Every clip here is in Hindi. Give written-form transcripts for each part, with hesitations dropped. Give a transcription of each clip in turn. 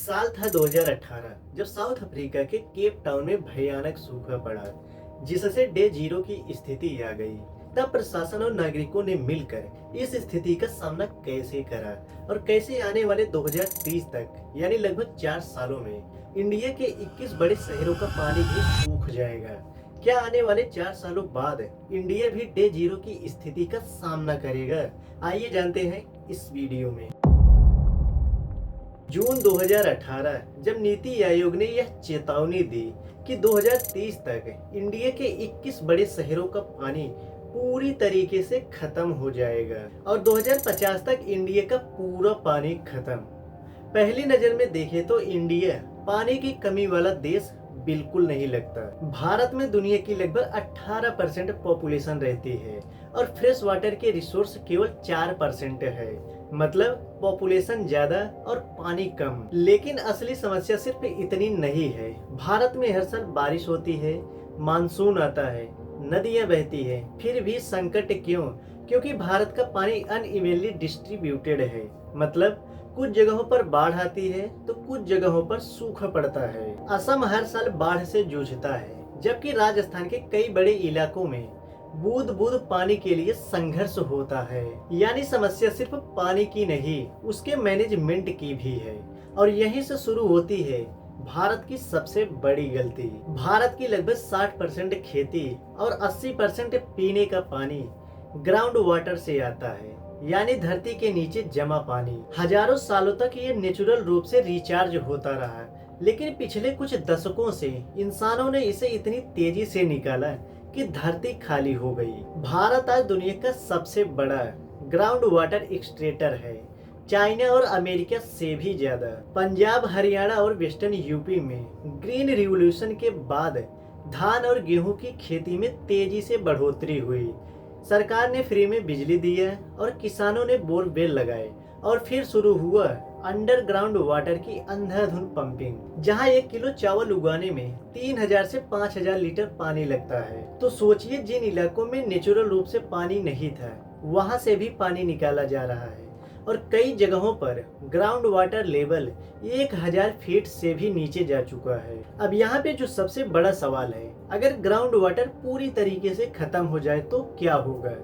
साल था 2018 जब साउथ अफ्रीका के केप टाउन में भयानक सूखा पड़ा, जिससे डे जीरो की स्थिति आ गई। तब प्रशासन और नागरिकों ने मिलकर इस स्थिति का सामना कैसे करा और कैसे आने वाले 2030 तक यानी लगभग 4 सालों में इंडिया के 21 बड़े शहरों का पानी भी सूख जाएगा। क्या आने वाले 4 सालों बाद इंडिया भी डे जीरो की स्थिति का सामना करेगा? आइए जानते हैं इस वीडियो में। जून 2018 जब नीति आयोग ने यह चेतावनी दी कि 2030 तक इंडिया के 21 बड़े शहरों का पानी पूरी तरीके से खत्म हो जाएगा और 2050 तक इंडिया का पूरा पानी खत्म। पहली नजर में देखें तो इंडिया पानी की कमी वाला देश बिल्कुल नहीं लगता। भारत में दुनिया की लगभग 18% पॉपुलेशन रहती है और फ्रेश वाटर के रिसोर्स केवल 4% है। मतलब पॉपुलेशन ज्यादा और पानी कम। लेकिन असली समस्या सिर्फ इतनी नहीं है। भारत में हर साल बारिश होती है, मानसून आता है, नदियां बहती है, फिर भी संकट क्यों? क्योंकि भारत का पानी अनइवनली डिस्ट्रीब्यूटेड है। मतलब कुछ जगहों पर बाढ़ आती है तो कुछ जगहों पर सूखा पड़ता है। असम हर साल बाढ़ से जूझता है, जबकि राजस्थान के कई बड़े इलाकों में बूंद बूंद पानी के लिए संघर्ष होता है। यानी समस्या सिर्फ पानी की नहीं, उसके मैनेजमेंट की भी है। और यहीं से शुरू होती है भारत की सबसे बड़ी गलती। भारत की लगभग 60% खेती और 80% पीने का पानी ग्राउंड वाटर से आता है, यानी धरती के नीचे जमा पानी। हजारों सालों तक ये नेचुरल रूप से रिचार्ज होता रहा, लेकिन पिछले कुछ दशकों से इंसानों ने इसे इतनी तेजी से निकाला कि धरती खाली हो गई। भारत आज दुनिया का सबसे बड़ा ग्राउंड वाटर एक्सट्रेटर है, चाइना और अमेरिका से भी ज्यादा। पंजाब, हरियाणा और वेस्टर्न यूपी में ग्रीन रिवॉल्यूशन के बाद धान और गेहूं की खेती में तेजी से बढ़ोतरी हुई। सरकार ने फ्री में बिजली दिया और किसानों ने बोरवेल लगाए और फिर शुरू हुआ अंडरग्राउंड वाटर की अंधाधुन पंपिंग, जहां 1 किलो चावल उगाने में 3000 से 5000 लीटर पानी लगता है। तो सोचिए, जिन इलाकों में नेचुरल रूप से पानी नहीं था, वहां से भी पानी निकाला जा रहा है और कई जगहों पर ग्राउंड वाटर लेवल 1000 फीट से भी नीचे जा चुका है। अब यहाँ पे जो सबसे बड़ा सवाल है, अगर ग्राउंड वाटर पूरी तरीके से खत्म हो जाए तो क्या होगा?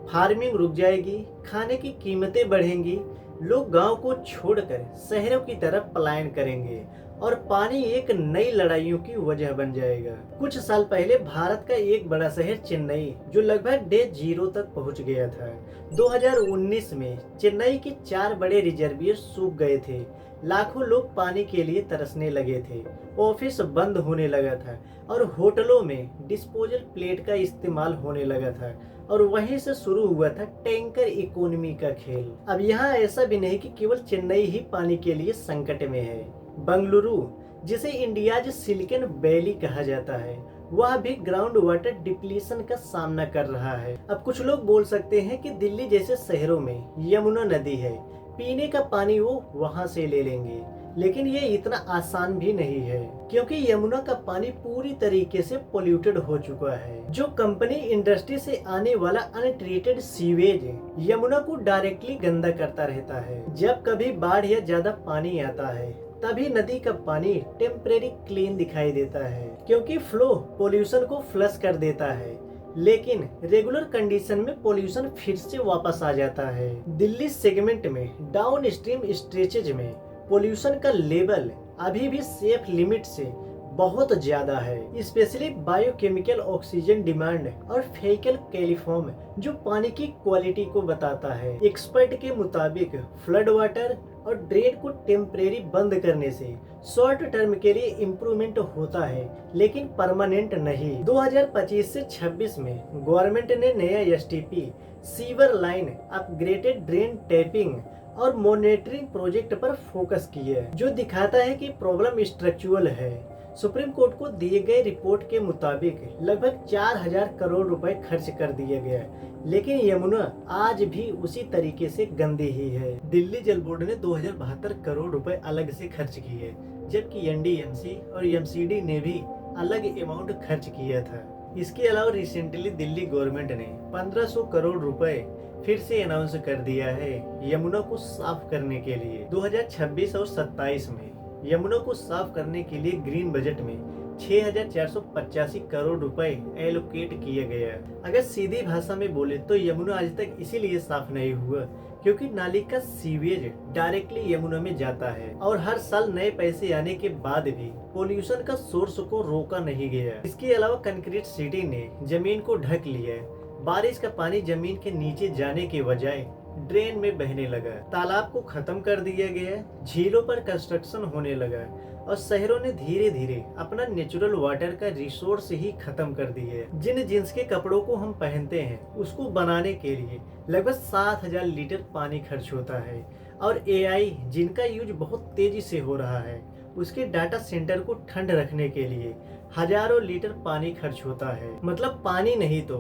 फार्मिंग रुक जाएगी, खाने की कीमतें बढ़ेंगी, लोग गांव को छोड़कर शहरों की तरफ पलायन करेंगे और पानी एक नई लड़ाइयों की वजह बन जाएगा। कुछ साल पहले भारत का एक बड़ा शहर चेन्नई, जो लगभग डे जीरो तक पहुंच गया था। 2019 में चेन्नई के 4 बड़े रिजर्वियर सूख गए थे। लाखों लोग पानी के लिए तरसने लगे थे। ऑफिस बंद होने लगा था और होटलों में डिस्पोजल प्लेट का इस्तेमाल होने लगा था और वहीं से शुरू हुआ था टैंकर इकोनॉमी का खेल। अब यहाँ ऐसा भी नहीं कि केवल चेन्नई ही पानी के लिए संकट में है। बंगलुरु, जिसे इंडियाज सिलिकॉन वैली कहा जाता है, वह भी ग्राउंड वाटर डिप्लीशन का सामना कर रहा है। अब कुछ लोग बोल सकते हैं कि दिल्ली जैसे शहरों में यमुना नदी है, पीने का पानी वो वहां से ले लेंगे। लेकिन ये इतना आसान भी नहीं है, क्योंकि यमुना का पानी पूरी तरीके से पोल्यूटेड हो चुका है। जो कंपनी इंडस्ट्री से आने वाला अनट्रीटेड सीवेज यमुना को डायरेक्टली गंदा करता रहता है। जब कभी बाढ़ या ज्यादा पानी आता है, तभी नदी का पानी टेम्परेरी क्लीन दिखाई देता है, क्योंकि फ्लो पोल्यूशन को फ्लश कर देता है। लेकिन रेगुलर कंडीशन में पोल्यूशन फिर से वापस आ जाता है। दिल्ली सेगमेंट में डाउन स्ट्रीम स्ट्रेचेज में पोल्यूशन का लेवल अभी भी सेफ लिमिट से बहुत ज्यादा है, स्पेशली बायोकेमिकल ऑक्सीजन डिमांड और फेकल कैलिफॉर्म, जो पानी की क्वालिटी को बताता है। एक्सपर्ट के मुताबिक फ्लड वाटर और ड्रेन को टेम्परेरी बंद करने से शॉर्ट टर्म के लिए इम्प्रूवमेंट होता है, लेकिन परमानेंट नहीं। 2025 से 26 में गवर्नमेंट ने नया STP, sewer line, upgraded drain tapping और मॉनिटरिंग प्रोजेक्ट पर फोकस किया है, जो दिखाता है कि प्रॉब्लम स्ट्रक्चरल है। सुप्रीम कोर्ट को दिए गए रिपोर्ट के मुताबिक लगभग 4000 करोड़ रुपए खर्च कर दिया गया, लेकिन यमुना आज भी उसी तरीके से गंदी ही है। दिल्ली जल बोर्ड ने 2072 करोड़ रुपए अलग से खर्च किए, जबकि एनडीएमसी और एमसीडी ने भी अलग अमाउंट खर्च किया था। इसके अलावा रिसेंटली दिल्ली गवर्नमेंट ने 1500 करोड़ रुपए फिर से अनाउंस कर दिया है यमुना को साफ करने के लिए। 2026 और 27 में यमुना को साफ करने के लिए ग्रीन बजट में 6,485 करोड़ रुपए एलोकेट किया गया। अगर सीधी भाषा में बोले तो यमुना आज तक इसीलिए साफ नहीं हुआ क्योंकि नाली का सीवेज डायरेक्टली यमुना में जाता है और हर साल नए पैसे आने के बाद भी पोल्यूशन का सोर्स को रोका नहीं गया। इसके अलावा कंक्रीट सिटी ने जमीन को ढक लिया। बारिश का पानी जमीन के नीचे जाने के बजाय ड्रेन में बहने लगा, तालाब को खत्म कर दिया गया, झीलों पर कंस्ट्रक्शन होने लगा और शहरों ने धीरे धीरे अपना नेचुरल वाटर का रिसोर्स ही खत्म कर दिया। जिन जींस के कपड़ों को हम पहनते हैं उसको बनाने के लिए लगभग 7,000 लीटर पानी खर्च होता है और एआई जिनका यूज बहुत तेजी से हो रहा है उसके डाटा सेंटर को ठंड रखने के लिए हजारों लीटर पानी खर्च होता है। मतलब पानी नहीं तो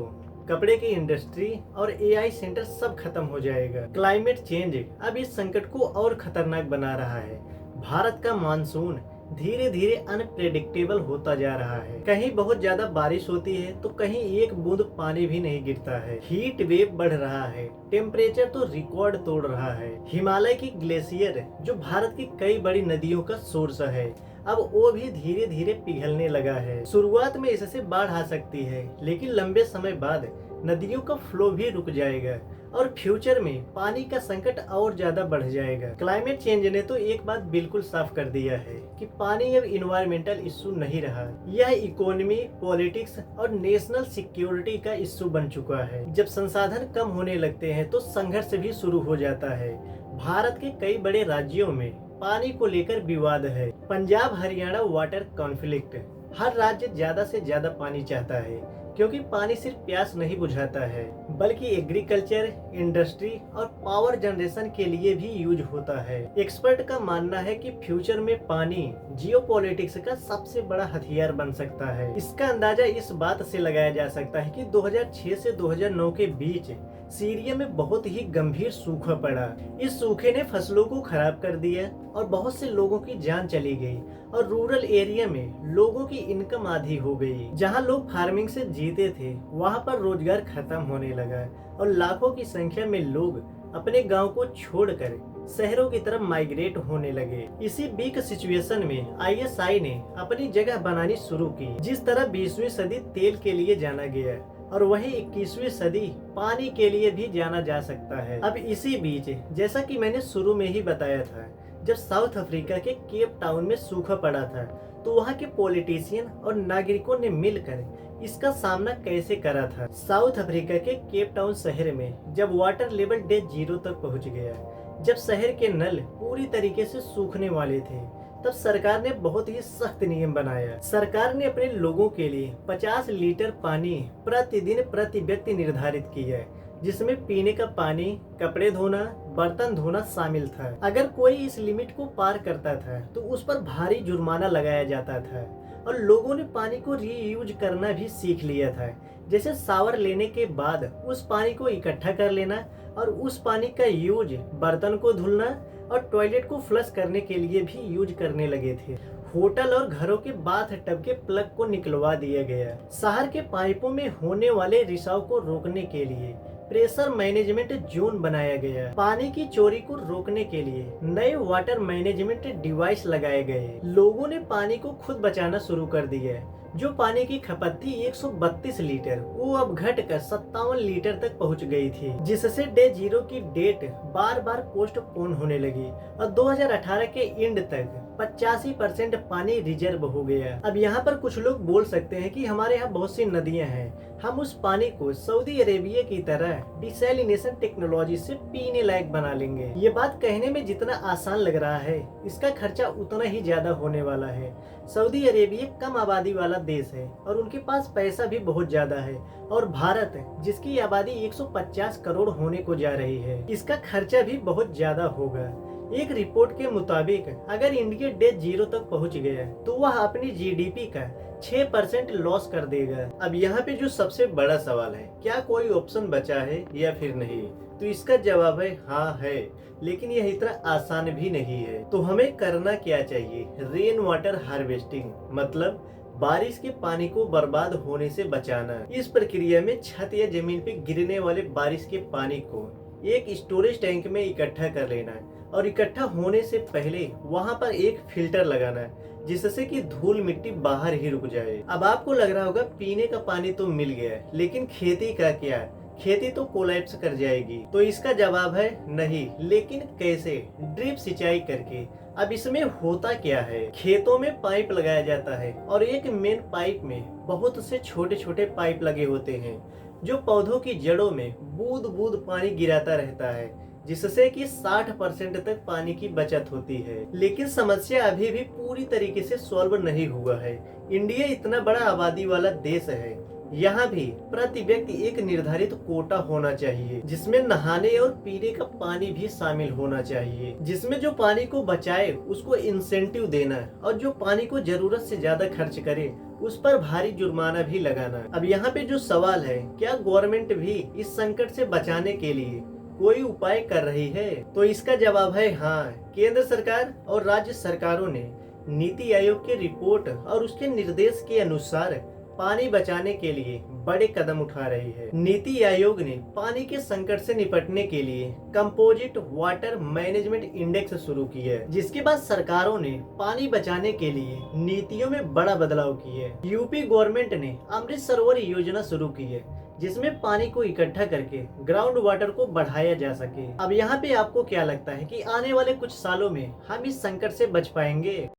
कपड़े की इंडस्ट्री और एआई सेंटर सब खत्म हो जाएगा। क्लाइमेट चेंज अब इस संकट को और खतरनाक बना रहा है। भारत का मानसून धीरे धीरे अनप्रेडिक्टेबल होता जा रहा है। कहीं बहुत ज्यादा बारिश होती है तो कहीं एक बूंद पानी भी नहीं गिरता है। हीट वेव बढ़ रहा है, टेम्परेचर तो रिकॉर्ड तोड़ रहा है। हिमालय की ग्लेशियर जो भारत की कई बड़ी नदियों का सोर्स है अब वो भी धीरे धीरे पिघलने लगा है। शुरुआत में इससे बाढ़ आ सकती है लेकिन लंबे समय बाद नदियों का फ्लो भी रुक जाएगा और फ्यूचर में पानी का संकट और ज्यादा बढ़ जाएगा। क्लाइमेट चेंज ने तो एक बात बिल्कुल साफ कर दिया है कि पानी अब इन्वायरमेंटल इश्यू नहीं रहा, यह इकोनॉमी, पॉलिटिक्स और नेशनल सिक्योरिटी का इश्यू बन चुका है। जब संसाधन कम होने लगते हैं तो संघर्ष भी शुरू हो जाता है। भारत के कई बड़े राज्यों में पानी को लेकर विवाद है। Punjab Haryana water conflict. हर राज्य ज्यादा से ज्यादा पानी चाहता है क्योंकि पानी सिर्फ प्यास नहीं बुझाता है बल्कि एग्रीकल्चर, इंडस्ट्री और पावर जनरेशन के लिए भी यूज होता है। एक्सपर्ट का मानना है कि फ्यूचर में पानी जियोपॉलिटिक्स का सबसे बड़ा हथियार बन सकता है। इसका अंदाजा इस बात से लगाया जा सकता है कि 2006 से 2009 के बीच सीरिया में बहुत ही गंभीर सूखा पड़ा। इस सूखे ने फसलों को खराब कर दिया और बहुत से लोगों की जान चली गई और रूरल एरिया में लोगों की इनकम आधी हो गई। जहां लोग फार्मिंग से जीते थे वहां पर रोजगार खत्म होने लगा और लाखों की संख्या में लोग अपने गांव को छोड़कर शहरों की तरफ माइग्रेट होने लगे। इसी वीक सिचुएशन में आईएसआई ने अपनी जगह बनानी शुरू की। जिस तरह 20वीं सदी तेल के लिए जाना गया और वही 21वीं सदी पानी के लिए भी जाना जा सकता है। अब इसी बीच जैसा कि मैंने शुरू में ही बताया था, जब साउथ अफ्रीका के केप टाउन में सूखा पड़ा था तो वहाँ के पॉलिटिशियन और नागरिकों ने मिलकर इसका सामना कैसे करा था। साउथ अफ्रीका के केप टाउन शहर में जब वाटर लेवल डे 0 तक पहुँच गया, जब शहर के नल पूरी तरीके से सूखने वाले थे, तब सरकार ने बहुत ही सख्त नियम बनाया। सरकार ने अपने लोगों के लिए 50 लीटर पानी प्रतिदिन प्रति व्यक्ति निर्धारित किया, जिसमें पीने का पानी, कपड़े धोना, बर्तन धोना शामिल था। अगर कोई इस लिमिट को पार करता था तो उस पर भारी जुर्माना लगाया जाता था और लोगों ने पानी को रीयूज करना भी सीख लिया था। जैसे शावर लेने के बाद उस पानी को इकट्ठा कर लेना और उस पानी का यूज बर्तन को धुलना और टॉयलेट को फ्लश करने के लिए भी यूज करने लगे थे। होटल और घरों के बाथ टब के प्लग को निकलवा दिया गया। शहर के पाइपों में होने वाले रिसाव को रोकने के लिए प्रेशर मैनेजमेंट जोन बनाया गया। पानी की चोरी को रोकने के लिए नए वाटर मैनेजमेंट डिवाइस लगाए गए। लोगों ने पानी को खुद बचाना शुरू कर दिया। जो पानी की खपत थी 132 लीटर, वो अब घटकर 57 लीटर तक पहुंच गई थी, जिससे डे 0 की डेट बार बार पोस्टपोन होने लगी और 2018 के एंड तक 85% पानी रिजर्व हो गया। अब यहाँ पर कुछ लोग बोल सकते हैं कि हमारे यहाँ बहुत सी नदियाँ हैं, हम उस पानी को सऊदी अरेबिया की तरह डिसैलिनेशन टेक्नोलॉजी से पीने लायक बना लेंगे। ये बात कहने में जितना आसान लग रहा है, इसका खर्चा उतना ही ज्यादा होने वाला है। सऊदी अरेबिया कम आबादी वाला देश है और उनके पास पैसा भी बहुत ज्यादा है, और भारत जिसकी आबादी 150 करोड़ होने को जा रही है, इसका खर्चा भी बहुत ज्यादा होगा। एक रिपोर्ट के मुताबिक अगर इंडिया डे 0 तक पहुंच गया तो वह अपनी जीडीपी का 6% लॉस कर देगा। अब यहाँ पे जो सबसे बड़ा सवाल है, क्या कोई ऑप्शन बचा है या फिर नहीं? तो इसका जवाब है हाँ है, लेकिन यह इतना आसान भी नहीं है। तो हमें करना क्या चाहिए? रेन वाटर हार्वेस्टिंग, मतलब बारिश के पानी को बर्बाद होने से बचाना। इस प्रक्रिया में छत या जमीन पे गिरने वाले बारिश के पानी को एक स्टोरेज टैंक में इकट्ठा कर लेना और इकट्ठा होने से पहले वहां पर एक फिल्टर लगाना है, जिससे कि धूल मिट्टी बाहर ही रुक जाए। अब आपको लग रहा होगा पीने का पानी तो मिल गया है, लेकिन खेती का क्या? खेती तो कोलैप्स कर जाएगी। तो इसका जवाब है नहीं। लेकिन कैसे? ड्रिप सिंचाई करके। अब इसमें होता क्या है, खेतों में पाइप लगाया जाता है और एक मेन पाइप में बहुत से छोटे छोटे पाइप लगे होते हैं, जो पौधों की जड़ों में बूंद बूंद पानी गिराता रहता है, जिससे कि 60% तक पानी की बचत होती है। लेकिन समस्या अभी भी पूरी तरीके से सॉल्व नहीं हुआ है। इंडिया इतना बड़ा आबादी वाला देश है, यहाँ भी प्रति व्यक्ति एक निर्धारित कोटा होना चाहिए, जिसमें नहाने और पीने का पानी भी शामिल होना चाहिए, जिसमें जो पानी को बचाए उसको इंसेंटिव देना और जो पानी को जरूरत से ज्यादा खर्च करे उस पर भारी जुर्माना भी लगाना। अब यहाँ पे जो सवाल है, क्या गवर्नमेंट भी इस संकट से बचाने के लिए कोई उपाय कर रही है? तो इसका जवाब है हाँ। केंद्र सरकार और राज्य सरकारों ने नीति आयोग की रिपोर्ट और उसके निर्देश के अनुसार पानी बचाने के लिए बड़े कदम उठा रही है। नीति आयोग ने पानी के संकट से निपटने के लिए कंपोजिट वाटर मैनेजमेंट इंडेक्स शुरू किया है, जिसके बाद सरकारों ने पानी बचाने के लिए नीतियों में बड़ा बदलाव किए है। यूपी गवर्नमेंट ने अमृत सरोवर योजना शुरू की है, जिसमें पानी को इकट्ठा करके ग्राउंड वाटर को बढ़ाया जा सके। अब यहाँ पे आपको क्या लगता है कि आने वाले कुछ सालों में हम इस संकट से बच पाएंगे?